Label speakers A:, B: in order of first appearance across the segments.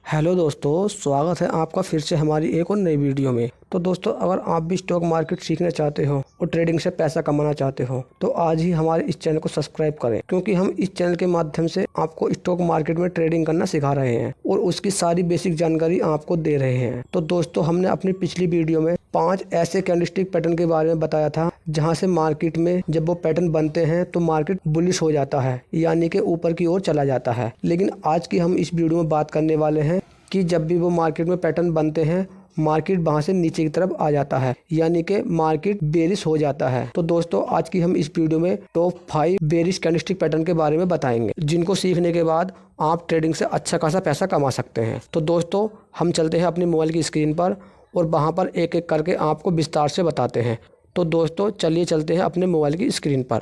A: Hello दोस्तों, स्वागत है आपका फिर से हमारी एक और नई वीडियो में। तो दोस्तों, अगर आप भी स्टॉक मार्केट सीखना चाहते हो और ट्रेडिंग से पैसा कमाना चाहते हो तो आज ही हमारे इस चैनल को सब्सक्राइब करें, क्योंकि हम इस चैनल के माध्यम से आपको स्टॉक मार्केट में ट्रेडिंग करना सिखा रहे हैं और उसकी सारी बेसिक जानकारी आपको दे रहे हैं। तो दोस्तों, हमने अपनी पिछली वीडियो में 5 ऐसे कैंडलस्टिक पैटर्न के बारे में बताया था जहां से मार्केट में जब वो पैटर्न बनते हैं तो मार्केट बुलिश हो जाता है, यानी कि ऊपर की ओर चला जाता है। लेकिन आज की हम इस वीडियो में बात करने वाले हैं कि जब भी वो मार्केट में पैटर्न बनते हैं, मार्केट वहां से नीचे की तरफ आ जाता है, यानी कि मार्केट बेरिश हो जाता है। तो दोस्तों, आज की हम इस वीडियो में टॉप 5 बेरिश कैंडलस्टिक पैटर्न के बारे में बताएंगे, जिनको सीखने के बाद आप ट्रेडिंग से अच्छा खासा पैसा कमा सकते हैं। तो दोस्तों, हम चलते हैं अपनी मोबाइल की स्क्रीन पर और वहां पर एक एक करके आपको विस्तार से बताते हैं। तो दोस्तों, चलिए चलते हैं अपने मोबाइल की स्क्रीन पर।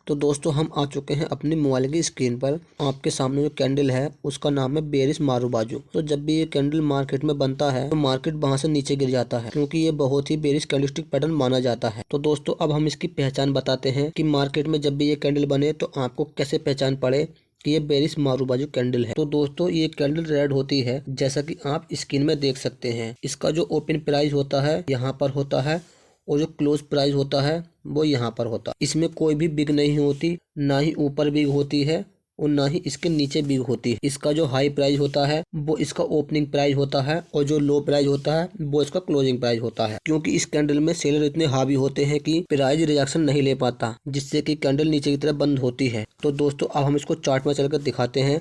B: तो दोस्तों, हम आ चुके हैं अपनी मोबाइल की स्क्रीन पर। आपके सामने जो कैंडल है उसका नाम है बेरिश मारूबाजू। तो जब भी ये कैंडल मार्केट में बनता है तो मार्केट वहां से नीचे गिर जाता है, क्योंकि ये बहुत ही बेरिश कैंडलस्टिक पैटर्न माना जाता है। तो दोस्तों, अब हम इसकी पहचान बताते हैं कि मार्केट में जब भी ये कैंडल बने तो आपको कैसे पहचान पड़े कि ये बेरिश मारूबाजू कैंडल है। तो दोस्तों, ये कैंडल रेड होती है, जैसा कि आप स्क्रीन में देख सकते हैं। इसका जो ओपन प्राइस होता है यहाँ पर होता है और जो क्लोज प्राइस होता है वो यहाँ पर होता है। इसमें कोई भी बिग नहीं होती, ना ही ऊपर बिग होती है और ना ही इसके नीचे बिग होती है। इसका जो हाई प्राइस होता है वो इसका ओपनिंग प्राइस होता है और जो लो प्राइस होता है वो इसका क्लोजिंग प्राइस होता है। क्योंकि इस कैंडल में सेलर इतने हावी होते हैं कि प्राइस रिजेक्शन नहीं ले पाता, जिससे कि कैंडल नीचे की तरफ बंद होती है। तो दोस्तों, अब हम इसको चार्ट में चलकर दिखाते हैं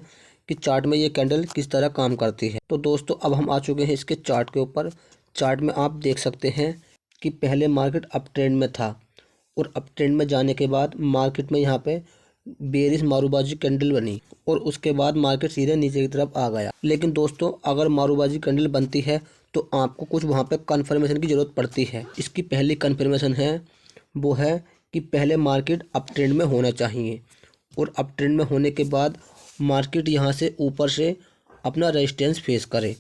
B: कि चार्ट में ये कैंडल किस तरह काम करती है। तो दोस्तों, अब हम आ चुके हैं इसके चार्ट के ऊपर। चार्ट में आप देख सकते हैं कि पहले मार्केट अप ट्रेंड में था और अप ट्रेंड में जाने के बाद मार्केट में यहाँ पे बेरिश मारूबाजी कैंडल बनी और उसके बाद मार्केट सीधे नीचे की तरफ आ गया। लेकिन दोस्तों, अगर मारूबाजी कैंडल बनती है तो आपको कुछ वहाँ पे कन्फर्मेशन की ज़रूरत पड़ती है। इसकी पहली कन्फर्मेशन है वो है कि पहले मार्केट अप ट्रेंड में होना चाहिए और अप ट्रेंड में होने के बाद मार्केट यहाँ से ऊपर से अपना रेजिस्टेंस फेस करे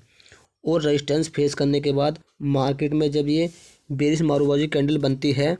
B: और रेजिस्टेंस फेस करने के बाद मार्केट में जब ये बेरिश मारूबाजी कैंडल बनती है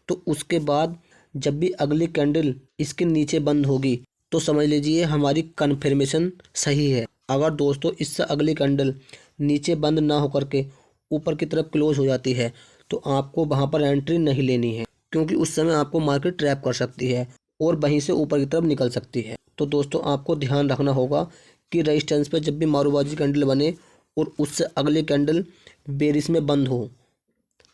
B: तो उसके बाद जब भी अगली कैंडल इसके नीचे बंद होगी तो समझ लीजिए हमारी कन्फर्मेशन सही है। अगर दोस्तों इससे अगली कैंडल नीचे बंद ना होकर के ऊपर की तरफ क्लोज हो जाती है तो आपको वहां पर एंट्री नहीं लेनी है, क्योंकि उस समय आपको मार्केट ट्रैप कर सकती है और वहीं से ऊपर की तरफ निकल सकती है। तो दोस्तों, आपको ध्यान रखना होगा कि रेजिस्टेंस पे जब भी मारूबाजी कैंडल बने और उससे अगली कैंडल बेरिश में बंद हो,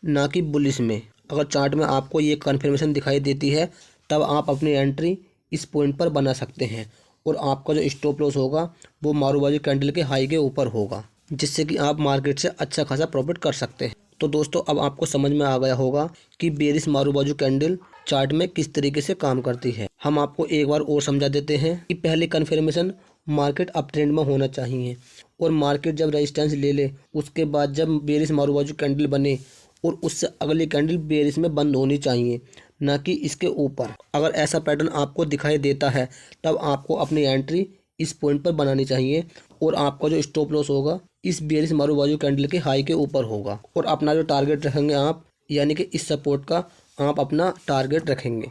B: ना कि बुलिश में। अगर चार्ट में आपको ये कन्फर्मेशन दिखाई देती है तब आप अपनी एंट्री इस पॉइंट पर बना सकते हैं और आपका जो स्टॉप लॉस होगा वो मारूबाजी कैंडल के हाई के ऊपर होगा, जिससे कि आप मार्केट से अच्छा खासा प्रॉफिट कर सकते हैं। तो दोस्तों, अब आपको समझ में आ गया होगा कि बेरिश मारूबाजू कैंडल चार्ट में किस तरीके से काम करती है। हम आपको एक बार और समझा देते हैं कि पहली कन्फर्मेशन मार्केट अप ट्रेंड में होना चाहिए और मार्केट जब रेजिस्टेंस ले ले उसके बाद जब बेरिश मारूबाजू कैंडल बने और उससे अगली कैंडल बेरिश में बंद होनी चाहिए, ना कि इसके ऊपर। अगर ऐसा पैटर्न आपको दिखाई देता है तब आपको अपनी एंट्री इस पॉइंट पर बनानी चाहिए और आपका जो स्टॉप लॉस होगा इस बेरिश मारूबाजू कैंडल के हाई के ऊपर होगा और अपना जो टारगेट रखेंगे आप, यानी कि इस सपोर्ट का आप अपना टारगेट रखेंगे।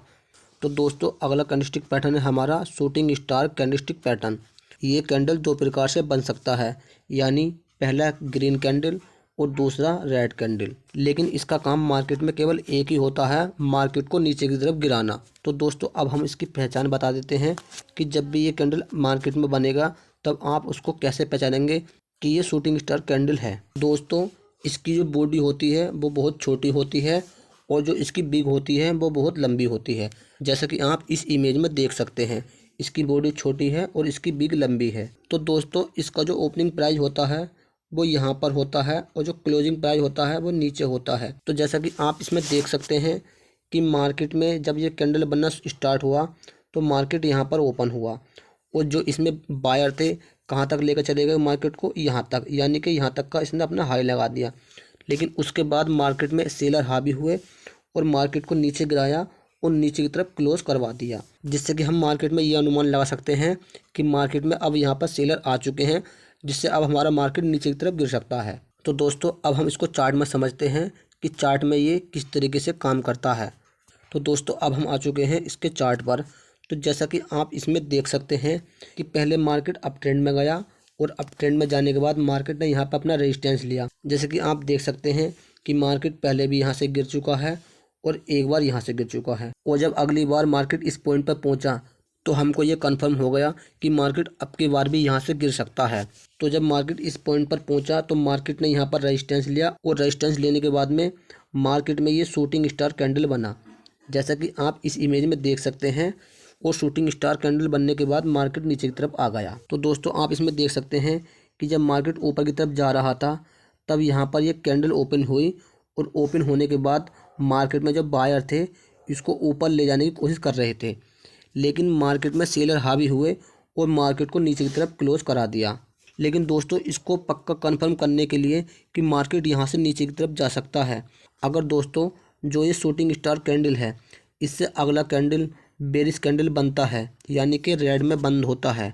B: तो दोस्तों, अगला कैंडलस्टिक पैटर्न है हमारा शूटिंग स्टार कैंडलस्टिक पैटर्न। ये कैंडल दो प्रकार से बन सकता है, यानी पहला ग्रीन कैंडल और दूसरा रेड कैंडल। लेकिन इसका काम मार्केट में केवल एक ही होता है, मार्केट को नीचे की तरफ गिराना। तो दोस्तों, अब हम इसकी पहचान बता देते हैं कि जब भी ये कैंडल मार्केट में बनेगा तब आप उसको कैसे पहचानेंगे कि ये शूटिंग स्टार कैंडल है। दोस्तों, इसकी जो बॉडी होती है वो बहुत छोटी होती है और जो इसकी बिग होती है वो बहुत लंबी होती है, जैसा कि आप इस इमेज में देख सकते हैं। इसकी बॉडी छोटी है और इसकी बिग लंबी है। तो दोस्तों, इसका जो ओपनिंग प्राइस होता है वो यहाँ पर होता है और जो क्लोजिंग प्राइस होता है वो नीचे होता है। तो जैसा कि आप इसमें देख सकते हैं कि मार्केट में जब ये कैंडल बनना स्टार्ट हुआ तो मार्केट यहाँ पर ओपन हुआ और जो इसमें बायर थे कहाँ तक लेकर चले गए मार्केट को, यहाँ तक, यानी कि यहाँ तक का इसने अपना हाई लगा दिया। लेकिन उसके बाद मार्केट में सेलर हावी हुए और मार्केट को नीचे गिराया और नीचे की तरफ क्लोज करवा दिया, जिससे कि हम मार्केट में ये अनुमान लगा सकते हैं कि मार्केट में अब यहाँ पर सेलर आ चुके हैं, जिससे अब हमारा मार्केट नीचे की तरफ गिर सकता है। तो दोस्तों, अब हम इसको चार्ट में समझते हैं कि चार्ट में ये किस तरीके से काम करता है। तो दोस्तों, अब हम आ चुके हैं इसके चार्ट पर। तो जैसा कि आप इसमें देख सकते हैं कि पहले मार्केट अप ट्रेंड में गया और अप ट्रेंड में जाने के बाद मार्केट ने यहाँ पर अपना रेजिस्टेंस लिया। जैसे कि आप देख सकते हैं कि मार्केट पहले भी यहाँ से गिर चुका है और एक बार यहाँ से गिर चुका है, और जब अगली बार मार्केट इस पॉइंट पर पहुँचा तो हमको ये कंफर्म हो गया कि मार्केट अब की बार भी यहाँ से गिर सकता है। तो जब मार्केट इस पॉइंट पर पहुँचा तो मार्केट ने यहाँ पर रेजिस्टेंस लिया, और रेजिस्टेंस लेने के बाद में मार्केट में ये शूटिंग स्टार कैंडल बना, जैसा कि आप इस इमेज में देख सकते हैं। और शूटिंग स्टार कैंडल बनने के बाद मार्केट नीचे की तरफ आ गया। तो दोस्तों आप इसमें देख सकते हैं कि जब मार्केट ऊपर की तरफ जा रहा था तब यहाँ पर ये कैंडल ओपन हुई, और ओपन होने के बाद मार्केट में जो बायर थे इसको ऊपर ले जाने की कोशिश कर रहे थे, लेकिन मार्केट में सेलर हावी हुए और मार्केट को नीचे की तरफ क्लोज करा दिया। लेकिन दोस्तों इसको पक्का कंफर्म करने के लिए कि मार्केट यहाँ से नीचे की तरफ जा सकता है, अगर दोस्तों जो ये शूटिंग स्टार कैंडल है इससे अगला कैंडल बेरिश कैंडल बनता है, यानी कि रेड में बंद होता है,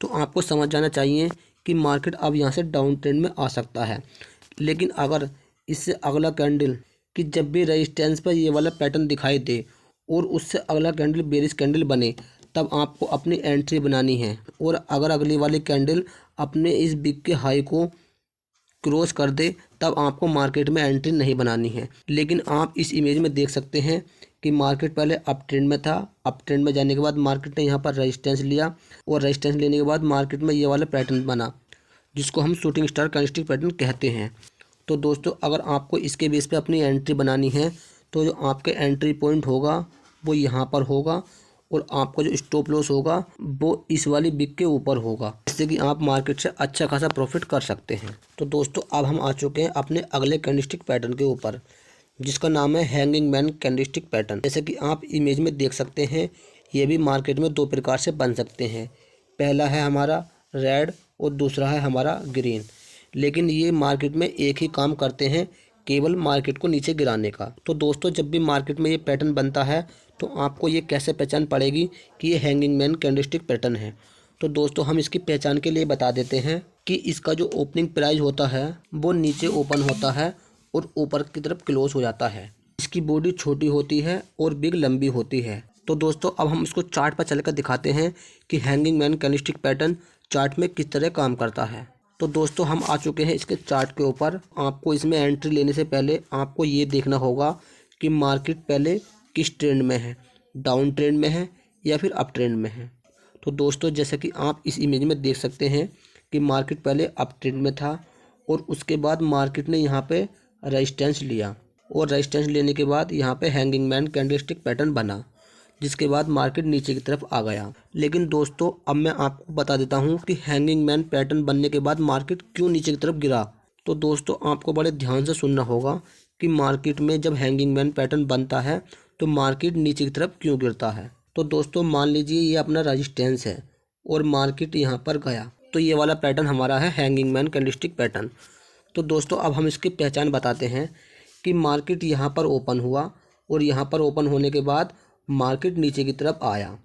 B: तो आपको समझ जाना चाहिए कि मार्केट अब यहाँ से डाउन ट्रेंड में आ सकता है। लेकिन अगर इससे अगला कैंडल कि जब भी रेजिस्टेंस पर ये वाला पैटर्न दिखाई दे और उससे अगला कैंडल बेरिश कैंडल बने, तब आपको अपनी एंट्री बनानी है। और अगर अगली वाली कैंडल अपने इस बिग के हाई को क्रॉस कर दे तब आपको मार्केट में एंट्री नहीं बनानी है। लेकिन आप इस इमेज में देख सकते हैं कि मार्केट पहले अप ट्रेंड में था, अप ट्रेंड में जाने के बाद मार्केट ने यहाँ पर रेजिस्टेंस लिया, और रेजिस्टेंस लेने के बाद मार्केट में ये वाला पैटर्न बना जिसको हम शूटिंग स्टार कैंडलस्टिक पैटर्न कहते हैं। तो दोस्तों अगर आपको इसके बेस पे अपनी एंट्री बनानी है तो जो आपके एंट्री पॉइंट होगा वो यहाँ पर होगा, और आपका जो स्टॉप लॉस होगा वो इस वाली बिग के ऊपर होगा, जिससे कि आप मार्केट से अच्छा खासा प्रॉफिट कर सकते हैं। तो दोस्तों अब हम आ चुके हैं अपने अगले कैंडलस्टिक पैटर्न के ऊपर, जिसका नाम है हैंगिंग मैन कैंडलस्टिक पैटर्न। जैसे कि आप इमेज में देख सकते हैं ये भी मार्केट में दो प्रकार से बन सकते हैं, पहला है हमारा रेड और दूसरा है हमारा ग्रीन। लेकिन ये मार्केट में एक ही काम करते हैं, केवल मार्केट को नीचे गिराने का। तो दोस्तों जब भी मार्केट में ये पैटर्न बनता है तो आपको ये कैसे पहचान पड़ेगी कि ये हैंगिंग मैन कैंडलस्टिक पैटर्न है। तो दोस्तों हम इसकी पहचान के लिए बता देते हैं कि इसका जो ओपनिंग प्राइस होता है वो नीचे ओपन होता है और ऊपर की तरफ क्लोज हो जाता है। इसकी बॉडी छोटी होती है और बिग लंबी होती है। तो दोस्तों अब हम इसको चार्ट पर चलकर दिखाते हैं कि hanging man candlestick pattern chart में किस तरह काम करता है। तो दोस्तों हम आ चुके हैं इसके चार्ट के ऊपर। आपको इसमें एंट्री लेने से पहले आपको ये देखना होगा कि मार्केट पहले किस ट्रेंड में है, डाउन ट्रेंड में है या फिर अप ट्रेंड में है। तो दोस्तों जैसे कि आप इस इमेज में देख सकते हैं कि मार्केट पहले अप ट्रेंड में था, और उसके बाद मार्केट ने यहाँ पे रेजिस्टेंस लिया, और रेजिस्टेंस लेने के बाद यहाँ पे हैंगिंग मैन कैंडलस्टिक पैटर्न बना, जिसके बाद मार्केट नीचे की तरफ आ गया। लेकिन दोस्तों अब मैं आपको बता देता हूँ कि हैंगिंग मैन पैटर्न बनने के बाद मार्केट क्यों नीचे की तरफ गिरा। तो दोस्तों आपको बड़े ध्यान से सुनना होगा कि मार्केट में जब हैंगिंग मैन पैटर्न बनता है तो मार्केट नीचे की तरफ क्यों गिरता है। तो दोस्तों मान लीजिए ये अपना रेजिस्टेंस है और मार्केट यहाँ पर गया, तो ये वाला पैटर्न हमारा है हैंगिंग मैन कैंडलस्टिक पैटर्न। तो दोस्तों अब हम इसकी पहचान बताते हैं कि मार्केट यहाँ पर ओपन हुआ, और यहाँ पर ओपन होने के बाद मार्केट नीचे की तरफ आया,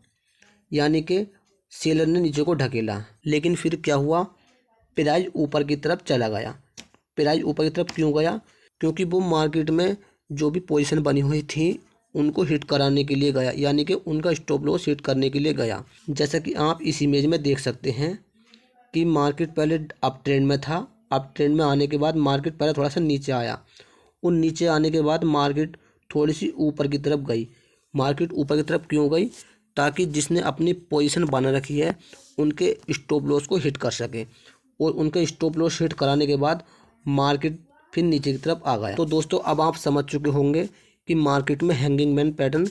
B: यानी कि सेलर ने नीचे को ढकेला। लेकिन फिर क्या हुआ, प्राइस ऊपर की तरफ चला गया। प्राइस ऊपर की तरफ क्यों गया, क्योंकि वो मार्केट में जो भी पोजीशन बनी हुई थी उनको हिट कराने के लिए गया, यानी कि उनका स्टॉप लॉस हिट करने के लिए गया। जैसा कि आप इस इमेज में देख सकते हैं कि मार्केट पहले अप ट्रेंड में था, अप ट्रेंड में आने के बाद मार्केट पहले थोड़ा सा नीचे आया, और नीचे आने के बाद मार्केट थोड़ी सी ऊपर की तरफ गई। मार्केट ऊपर की तरफ क्यों गई, ताकि जिसने अपनी पोजीशन बना रखी है उनके स्टॉप लॉस को हिट कर सके, और उनके स्टॉप लॉस हिट कराने के बाद मार्केट फिर नीचे की तरफ आ गया। तो दोस्तों अब आप समझ चुके होंगे कि मार्केट में हैंगिंग मैन पैटर्न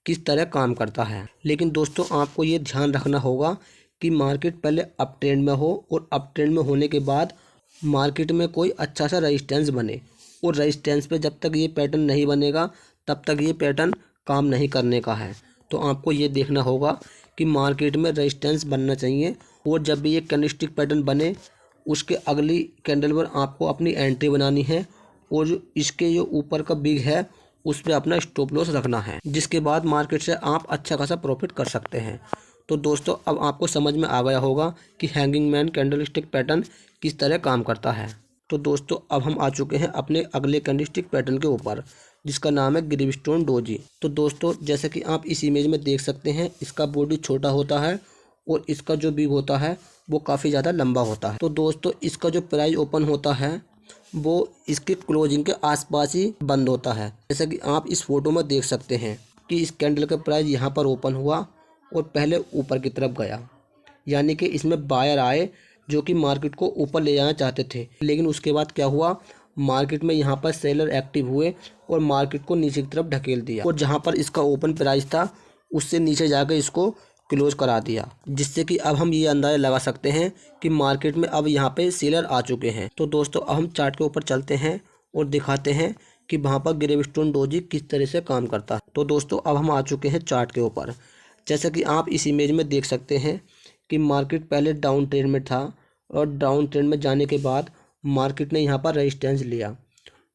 B: किस तरह काम करता है। लेकिन दोस्तों आपको ये ध्यान रखना होगा कि मार्केट पहले अप ट्रेंड में हो, और अप ट्रेंड में होने के बाद मार्केट में कोई अच्छा सा रेजिस्टेंस बने, और रेजिस्टेंस पे जब तक ये पैटर्न नहीं बनेगा तब तक ये पैटर्न काम नहीं करने का है। तो आपको ये देखना होगा कि मार्केट में रेजिस्टेंस बनना चाहिए, और जब भी ये कैंडलस्टिक पैटर्न बने उसके अगली कैंडल पर आपको अपनी एंट्री बनानी है, और जो इसके जो ऊपर का बिग है उस पर अपना स्टॉप लॉस रखना है, जिसके बाद मार्केट से आप अच्छा खासा प्रॉफिट कर सकते हैं। तो दोस्तों अब आपको समझ में आ गया होगा कि हैंगिंग मैन कैंडलस्टिक पैटर्न किस तरह काम करता है। तो दोस्तों अब हम आ चुके हैं अपने अगले कैंडलस्टिक पैटर्न के ऊपर, जिसका नाम है ग्रीवस्टोन डोजी। तो दोस्तों जैसे कि आप इस इमेज में देख सकते हैं इसका बॉडी छोटा होता है, और इसका जो बिग होता है वो काफ़ी ज़्यादा लंबा होता है। तो दोस्तों इसका जो प्राइस ओपन होता है वो इसके क्लोजिंग के आसपास ही बंद होता है। जैसा कि आप इस फोटो में देख सकते हैं कि इस कैंडल का प्राइस यहाँ पर ओपन हुआ और पहले ऊपर की तरफ गया, यानी कि इसमें बायर आए जो कि मार्केट को ऊपर ले जाना चाहते थे। लेकिन उसके बाद क्या हुआ, मार्केट में यहाँ पर सेलर एक्टिव हुए और मार्केट को नीचे की तरफ ढकेल दिया और जहाँ पर इसका ओपन प्राइस था उससे नीचे जाकर इसको क्लोज करा दिया, जिससे कि अब हम ये अंदाज़ा लगा सकते हैं कि मार्केट में अब यहाँ पे सेलर आ चुके हैं। तो दोस्तों अब हम चार्ट के ऊपर चलते हैं और दिखाते हैं कि वहाँ पर ग्रेवस्टोन डोजी किस तरह से काम करता है। तो दोस्तों अब हम आ चुके हैं चार्ट के ऊपर। जैसा कि आप इस इमेज में देख सकते हैं कि मार्केट पहले डाउन ट्रेंड में था और डाउन ट्रेंड में जाने के बाद मार्केट ने यहाँ पर रेजिस्टेंस लिया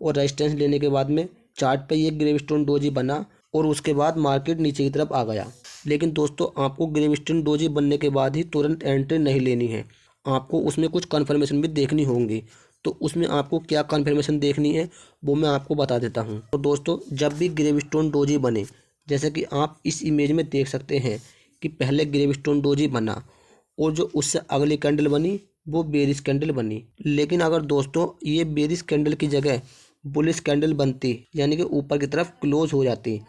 B: और रेजिस्टेंस लेने के बाद में चार्ट पे ये ग्रेवस्टोन डोजी बना और उसके बाद मार्केट नीचे की तरफ आ गया। लेकिन दोस्तों आपको ग्रेवस्टोन डोजी बनने के बाद ही तुरंत एंट्री नहीं लेनी है, आपको उसमें कुछ कन्फर्मेशन भी देखनी होंगी। तो उसमें आपको क्या कन्फर्मेशन देखनी है वो मैं आपको बता देता हूँ। तो दोस्तों जब भी ग्रेवस्टोन डोजी बने, जैसे कि आप इस इमेज में देख सकते हैं कि पहले ग्रेवस्टोन डोजी बना और जो उससे अगली कैंडल बनी वो बेरिश कैंडल बनी। लेकिन अगर दोस्तों ये बेरिश कैंडल की जगह बुलिश कैंडल बनती, यानी कि ऊपर की तरफ क्लोज हो जाती,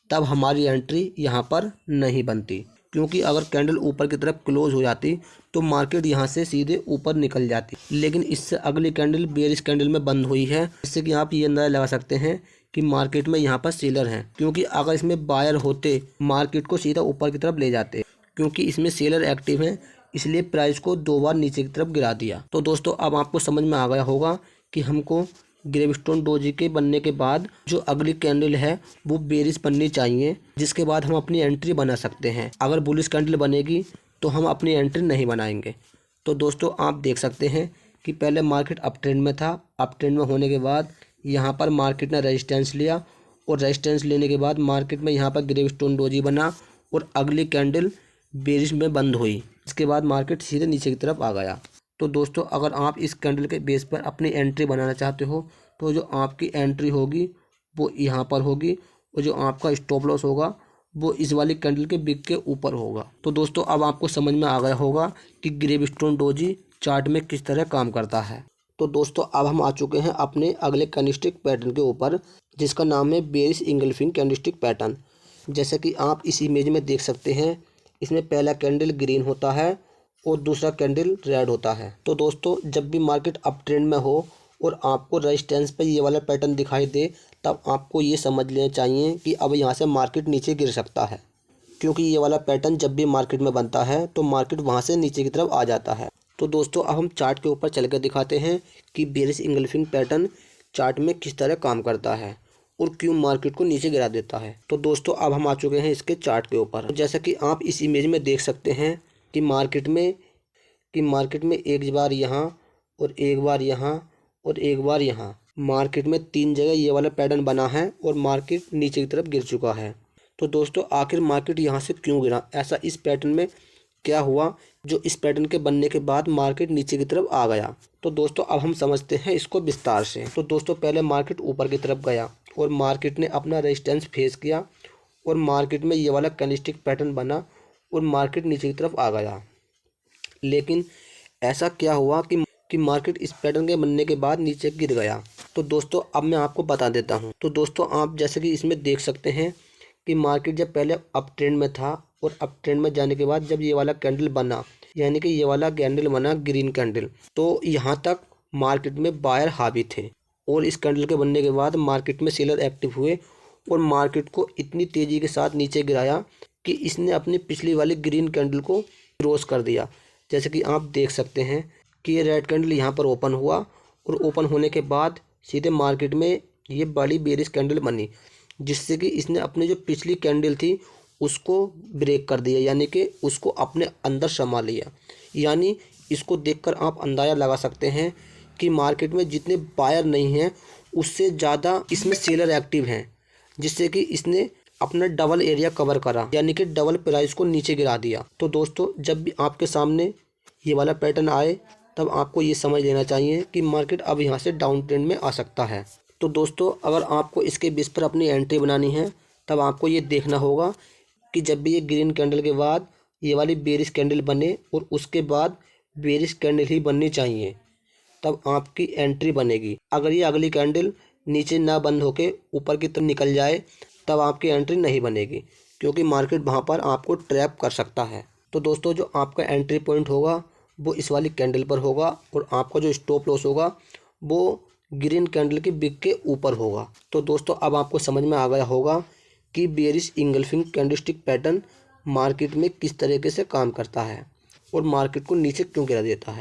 B: तब हमारी एंट्री यहाँ पर नहीं बनती, क्योंकि अगर कैंडल ऊपर की तरफ क्लोज हो जाती तो मार्केट यहाँ से सीधे ऊपर निकल जाती। लेकिन इससे अगली कैंडल बेरिश कैंडल में बंद हुई है, जिससे कि आप ये अंदाजा लगा सकते हैं कि मार्केट में यहाँ पर सेलर हैं, क्योंकि अगर इसमें बायर होते मार्केट को सीधा ऊपर की तरफ ले जाते। क्योंकि इसमें सेलर एक्टिव हैं इसलिए प्राइस को 2 बार नीचे की तरफ गिरा दिया। तो दोस्तों अब आपको समझ में आ गया होगा कि हमको ग्रेवस्टोन डोजी के बनने के बाद जो अगली कैंडल है वो बेरिश बननी चाहिए, जिसके बाद हम अपनी एंट्री बना सकते हैं। अगर बुलिश कैंडल बनेगी तो हम अपनी एंट्री नहीं बनाएंगे। तो दोस्तों आप देख सकते हैं कि पहले मार्केट अप ट्रेंड में था, अप ट्रेंड में होने के बाद यहाँ पर मार्केट ने रेजिस्टेंस लिया और रेजिस्टेंस लेने के बाद मार्केट में यहाँ पर ग्रेवस्टोन डोजी बना और अगली कैंडल बेरिश में बंद हुई। इसके बाद मार्केट सीधे नीचे की तरफ आ गया। तो दोस्तों अगर आप इस कैंडल के बेस पर अपनी एंट्री बनाना चाहते हो तो जो आपकी एंट्री होगी वो यहाँ पर होगी और जो आपका स्टॉप लॉस होगा वो इस वाली कैंडल के बिग के ऊपर होगा। तो दोस्तों अब आपको समझ में आ गया होगा कि ग्रेवस्टोन डोजी चार्ट में किस तरह काम करता है। तो दोस्तों अब हम आ चुके हैं अपने अगले कैंडलस्टिक पैटर्न के ऊपर, जिसका नाम है बेरिश इंगल्फिंग कैंडलस्टिक पैटर्न। जैसे कि आप इस इमेज में देख सकते हैं, इसमें पहला कैंडल ग्रीन होता है और दूसरा कैंडल रेड होता है। तो दोस्तों जब भी मार्केट अप ट्रेंड में हो और आपको रेजिस्टेंस पे ये वाला पैटर्न दिखाई दे, तब आपको ये समझ लेना चाहिए कि अब यहाँ से मार्केट नीचे गिर सकता है, क्योंकि ये वाला पैटर्न जब भी मार्केट में बनता है तो मार्केट वहाँ से नीचे की तरफ आ जाता है। तो दोस्तों अब हम चार्ट के ऊपर चल कर दिखाते हैं कि बेरिश इंगल्फिंग पैटर्न चार्ट में किस तरह काम करता है और क्यों मार्केट को नीचे गिरा देता है। तो दोस्तों अब हम आ चुके हैं इसके चार्ट के ऊपर। जैसा कि आप इस इमेज में देख सकते हैं कि मार्केट में एक बार यहाँ और एक बार यहाँ और एक बार यहाँ, मार्केट में 3 जगह ये वाला पैटर्न बना है और मार्केट नीचे की तरफ गिर चुका है। तो दोस्तों आखिर मार्केट यहाँ से क्यों गिरा, ऐसा इस पैटर्न में क्या हुआ जो इस पैटर्न के बनने के बाद मार्केट नीचे की तरफ आ गया। तो दोस्तों अब हम समझते हैं इसको विस्तार से। तो दोस्तों पहले मार्केट ऊपर की तरफ गया और मार्केट ने अपना रेजिस्टेंस फेस किया और मार्केट में ये वाला कैंडलस्टिक पैटर्न बना और मार्केट नीचे की तरफ आ गया। लेकिन ऐसा क्या हुआ कि मार्केट इस पैटर्न के बनने के बाद नीचे गिर गया। तो दोस्तों अब मैं आपको बता देता हूँ। तो दोस्तों आप जैसे कि इसमें देख सकते हैं कि मार्केट जब पहले अप ट्रेंड में था और अप ट्रेंड में जाने के बाद जब ये वाला कैंडल बना, यानी कि ये वाला कैंडल बना ग्रीन कैंडल, तो यहाँ तक मार्केट में बायर हावी थे और इस कैंडल के बनने के बाद मार्केट में सेलर एक्टिव हुए और मार्केट को इतनी तेज़ी के साथ नीचे गिराया कि इसने अपनी पिछली वाली ग्रीन कैंडल को क्रॉस कर दिया। जैसे कि आप देख सकते हैं कि ये रेड कैंडल यहाँ पर ओपन हुआ और ओपन होने के बाद सीधे मार्केट में ये बड़ी बेरिश कैंडल बनी, जिससे कि इसने अपनी जो पिछली कैंडल थी उसको ब्रेक कर दिया, यानी कि उसको अपने अंदर समा लिया। यानी इसको देखकर आप अंदाज़ा लगा सकते हैं कि मार्केट में जितने बायर नहीं हैं उससे ज़्यादा इसमें सेलर एक्टिव हैं, जिससे कि इसने अपना डबल एरिया कवर करा, यानी कि डबल प्राइस को नीचे गिरा दिया। तो दोस्तों जब भी आपके सामने ये वाला पैटर्न आए तब आपको ये समझ लेना चाहिए कि मार्केट अब यहाँ से डाउन ट्रेंड में आ सकता है। तो दोस्तों अगर आपको इसके बेस पर अपनी एंट्री बनानी है तब आपको ये देखना होगा कि जब भी ये ग्रीन कैंडल के बाद ये वाली बेरिश कैंडल बने और उसके बाद बेरिश कैंडल ही बननी चाहिए, तब आपकी एंट्री बनेगी। अगर ये अगली कैंडल नीचे ना बंद होके ऊपर की तरफ निकल जाए तब आपकी एंट्री नहीं बनेगी, क्योंकि मार्केट वहाँ पर आपको ट्रैप कर सकता है। तो दोस्तों, जो आपका एंट्री पॉइंट होगा वो इस वाली कैंडल पर होगा और आपका जो स्टॉप लॉस होगा वो ग्रीन कैंडल की बिग के ऊपर होगा। तो दोस्तों, अब आपको समझ में आ गया होगा कि bearish engulfing candlestick pattern market में किस तरीके से काम करता है और मार्केट को नीचे क्यों गिरा देता है।